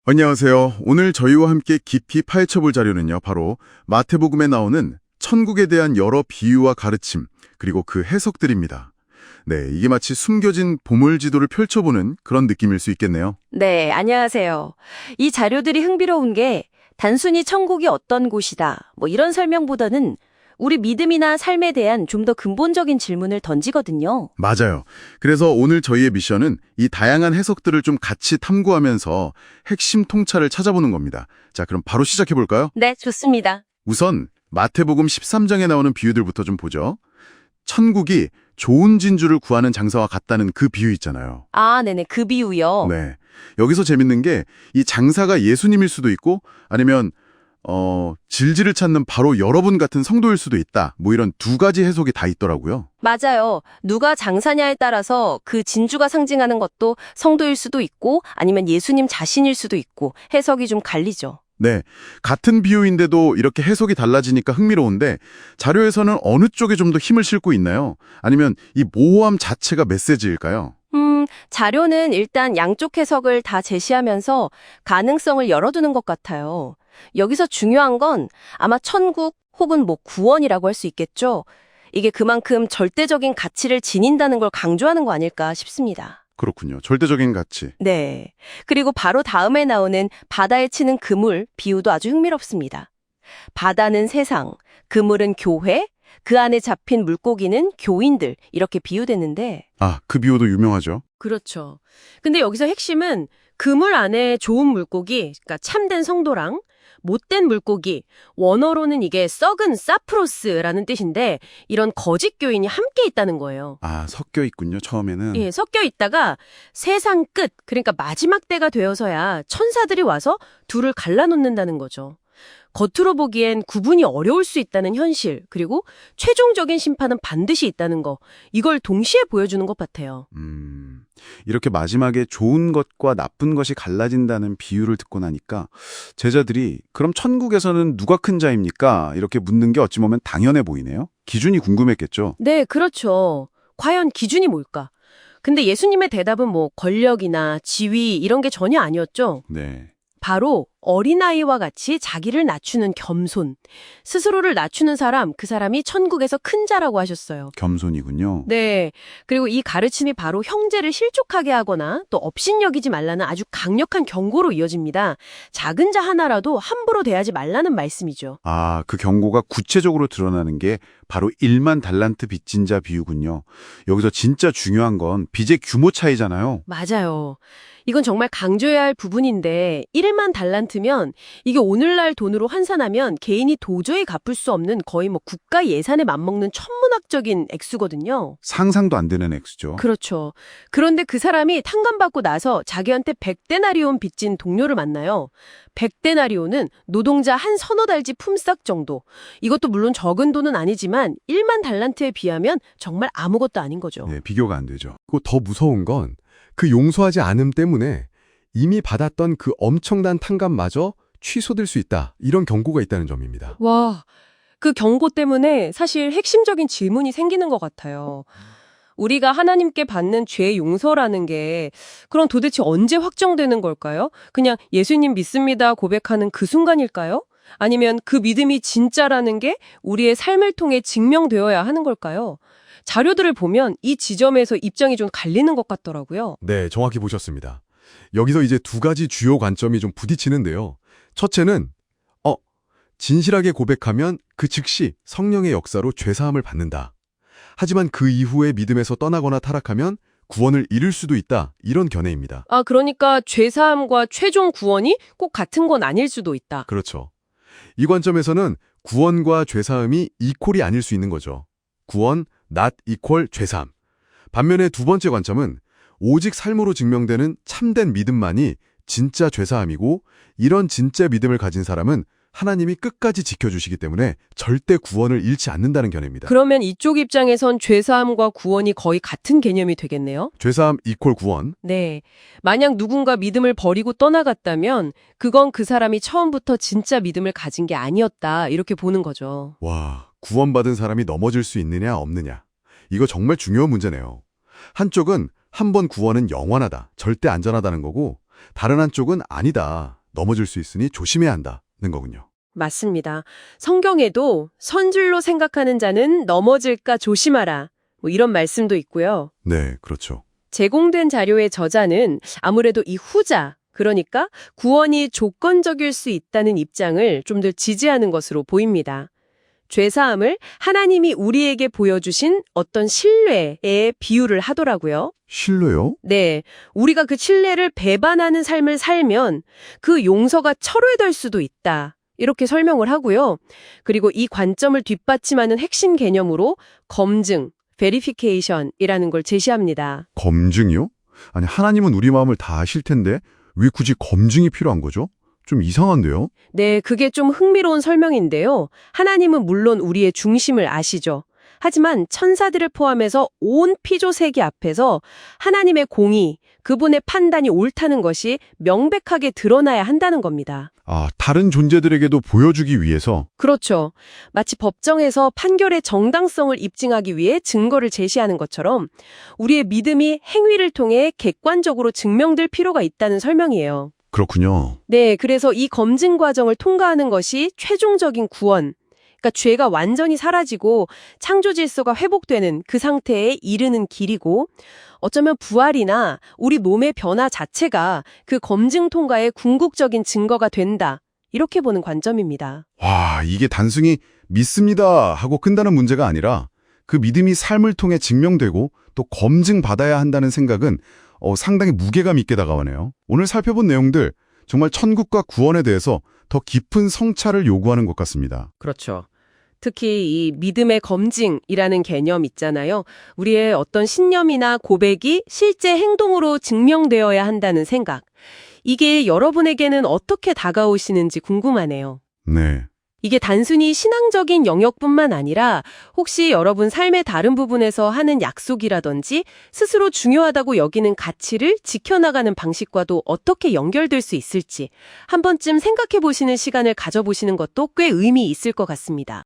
안녕하세요. 오늘 저희와 함께 깊이 파헤쳐볼 자료는요, 바로 마태복음에 나오는 천국에 대한 여러 비유와 가르침, 그리고 그 해석들입니다. 네, 이게 마치 숨겨진 보물지도를 펼쳐보는 그런 느낌일 수 있겠네요. 네, 안녕하세요. 이 자료들이 흥미로운 게 단순히 천국이 어떤 곳이다, 이런 설명보다는 우리 믿음이나 삶에 대한 좀 더 근본적인 질문을 던지거든요. 맞아요. 그래서 오늘 저희의 미션은 이 다양한 해석들을 좀 같이 탐구하면서 핵심 통찰을 찾아보는 겁니다. 자, 그럼 바로 시작해볼까요? 네, 좋습니다. 우선 마태복음 13장에 나오는 비유들부터 좀 보죠. 천국이 좋은 진주를 구하는 장사와 같다는 그 비유 있잖아요. 아, 네네, 그 비유요. 네. 여기서 재밌는 게 이 장사가 예수님일 수도 있고 아니면 질질을 찾는 바로 여러분 같은 성도일 수도 있다. 이런 두 가지 해석이 다 있더라고요. 맞아요. 누가 장사냐에 따라서 그 진주가 상징하는 것도 성도일 수도 있고 아니면 예수님 자신일 수도 있고 해석이 좀 갈리죠. 네. 같은 비유인데도 이렇게 해석이 달라지니까 흥미로운데 자료에서는 어느 쪽에 좀 더 힘을 싣고 있나요? 아니면 이 모호함 자체가 메시지일까요? 자료는 일단 양쪽 해석을 다 제시하면서 가능성을 열어두는 것 같아요. 여기서 중요한 건 아마 천국 혹은 구원이라고 할 수 있겠죠. 이게 그만큼 절대적인 가치를 지닌다는 걸 강조하는 거 아닐까 싶습니다. 그렇군요. 절대적인 가치. 네. 그리고 바로 다음에 나오는 바다에 치는 그물 비유도 아주 흥미롭습니다. 바다는 세상, 그물은 교회, 그 안에 잡힌 물고기는 교인들 이렇게 비유됐는데 아, 그 비유도 유명하죠. 그렇죠. 근데 여기서 핵심은 그물 안에 좋은 물고기, 그러니까 참된 성도랑 못된 물고기, 원어로는 이게 썩은 사프로스라는 뜻인데 이런 거짓 교인이 함께 있다는 거예요. 아, 섞여 있군요. 처음에는. 예, 섞여 있다가 세상 끝, 그러니까 마지막 때가 되어서야 천사들이 와서 둘을 갈라놓는다는 거죠. 겉으로 보기엔 구분이 어려울 수 있다는 현실, 그리고 최종적인 심판은 반드시 있다는 거, 이걸 동시에 보여주는 것 같아요. 이렇게 마지막에 좋은 것과 나쁜 것이 갈라진다는 비유를 듣고 나니까 제자들이 그럼 천국에서는 누가 큰 자입니까? 이렇게 묻는 게 어찌 보면 당연해 보이네요. 기준이 궁금했겠죠. 네, 그렇죠. 과연 기준이 뭘까? 근데 예수님의 대답은 권력이나 지위 이런 게 전혀 아니었죠. 네. 바로 어린아이와 같이 자기를 낮추는 겸손, 스스로를 낮추는 사람, 그 사람이 천국에서 큰 자라고 하셨어요. 겸손이군요. 네. 그리고 이 가르침이 바로 형제를 실족하게 하거나 또 업신여기지 말라는 아주 강력한 경고로 이어집니다. 작은 자 하나라도 함부로 대하지 말라는 말씀이죠. 아, 그 경고가 구체적으로 드러나는 게 바로 1만 달란트 빚진 자 비유군요. 여기서 진짜 중요한 건 빚의 규모 차이잖아요. 맞아요. 이건 정말 강조해야 할 부분인데 1만 달란트면 이게 오늘날 돈으로 환산하면 개인이 도저히 갚을 수 없는 거의 국가 예산에 맞먹는 천문학적인 액수거든요. 상상도 안 되는 액수죠. 그렇죠. 그런데 그 사람이 탕감받고 나서 자기한테 100데나리온 빚진 동료를 만나요. 100데나리온은 노동자 한 서너 달지 품삯 정도. 이것도 물론 적은 돈은 아니지만 1만 달란트에 비하면 정말 아무것도 아닌 거죠. 네, 비교가 안 되죠. 그리고 더 무서운 건 그 용서하지 않음 때문에 이미 받았던 그 엄청난 탕감마저 취소될 수 있다. 이런 경고가 있다는 점입니다. 와, 그 경고 때문에 사실 핵심적인 질문이 생기는 것 같아요. 우리가 하나님께 받는 죄 용서라는 게 그럼 도대체 언제 확정되는 걸까요? 그냥 예수님 믿습니다 고백하는 그 순간일까요? 아니면 그 믿음이 진짜라는 게 우리의 삶을 통해 증명되어야 하는 걸까요? 자료들을 보면 이 지점에서 입장이 좀 갈리는 것 같더라고요. 네, 정확히 보셨습니다. 여기서 이제 두 가지 주요 관점이 좀 부딪히는데요. 첫째는 진실하게 고백하면 그 즉시 성령의 역사로 죄사함을 받는다. 하지만 그 이후에 믿음에서 떠나거나 타락하면 구원을 잃을 수도 있다. 이런 견해입니다. 아, 그러니까 죄사함과 최종 구원이 꼭 같은 건 아닐 수도 있다. 그렇죠. 이 관점에서는 구원과 죄사함이 이퀄이 아닐 수 있는 거죠. 구원, not equal 죄사함. 반면에 두 번째 관점은 오직 삶으로 증명되는 참된 믿음만이 진짜 죄사함이고 이런 진짜 믿음을 가진 사람은 하나님이 끝까지 지켜주시기 때문에 절대 구원을 잃지 않는다는 견해입니다. 그러면 이쪽 입장에선 죄사함과 구원이 거의 같은 개념이 되겠네요? 죄사함 이퀄 구원. 네. 만약 누군가 믿음을 버리고 떠나갔다면 그건 그 사람이 처음부터 진짜 믿음을 가진 게 아니었다. 이렇게 보는 거죠. 와, 구원받은 사람이 넘어질 수 있느냐 없느냐. 이거 정말 중요한 문제네요. 한쪽은 한 번 구원은 영원하다, 절대 안전하다는 거고 다른 한쪽은 아니다. 넘어질 수 있으니 조심해야 한다는 거군요. 맞습니다. 성경에도 선줄로 생각하는 자는 넘어질까 조심하라. 뭐 이런 말씀도 있고요. 네, 그렇죠. 제공된 자료의 저자는 아무래도 이 후자, 그러니까 구원이 조건적일 수 있다는 입장을 좀 더 지지하는 것으로 보입니다. 죄사함을 하나님이 우리에게 보여주신 어떤 신뢰에 비유를 하더라고요. 신뢰요? 네, 우리가 그 신뢰를 배반하는 삶을 살면 그 용서가 철회될 수도 있다. 이렇게 설명을 하고요. 그리고 이 관점을 뒷받침하는 핵심 개념으로 검증, verification이라는 걸 제시합니다. 검증이요? 아니, 하나님은 우리 마음을 다 아실 텐데 왜 굳이 검증이 필요한 거죠? 좀 이상한데요? 네, 그게 좀 흥미로운 설명인데요. 하나님은 물론 우리의 중심을 아시죠. 하지만 천사들을 포함해서 온 피조 세계 앞에서 하나님의 공의, 그분의 판단이 옳다는 것이 명백하게 드러나야 한다는 겁니다. 아, 다른 존재들에게도 보여주기 위해서? 그렇죠. 마치 법정에서 판결의 정당성을 입증하기 위해 증거를 제시하는 것처럼 우리의 믿음이 행위를 통해 객관적으로 증명될 필요가 있다는 설명이에요. 그렇군요. 네, 그래서 이 검증 과정을 통과하는 것이 최종적인 구원, 그러니까 죄가 완전히 사라지고 창조 질서가 회복되는 그 상태에 이르는 길이고 어쩌면 부활이나 우리 몸의 변화 자체가 그 검증 통과의 궁극적인 증거가 된다. 이렇게 보는 관점입니다. 와, 이게 단순히 믿습니다 하고 끝나는 문제가 아니라 그 믿음이 삶을 통해 증명되고 또 검증받아야 한다는 생각은 상당히 무게감 있게 다가오네요. 오늘 살펴본 내용들 정말 천국과 구원에 대해서 더 깊은 성찰을 요구하는 것 같습니다. 그렇죠. 특히 이 믿음의 검증이라는 개념 있잖아요. 우리의 어떤 신념이나 고백이 실제 행동으로 증명되어야 한다는 생각. 이게 여러분에게는 어떻게 다가오시는지 궁금하네요. 네. 이게 단순히 신앙적인 영역뿐만 아니라 혹시 여러분 삶의 다른 부분에서 하는 약속이라든지 스스로 중요하다고 여기는 가치를 지켜나가는 방식과도 어떻게 연결될 수 있을지 한 번쯤 생각해 보시는 시간을 가져보시는 것도 꽤 의미 있을 것 같습니다.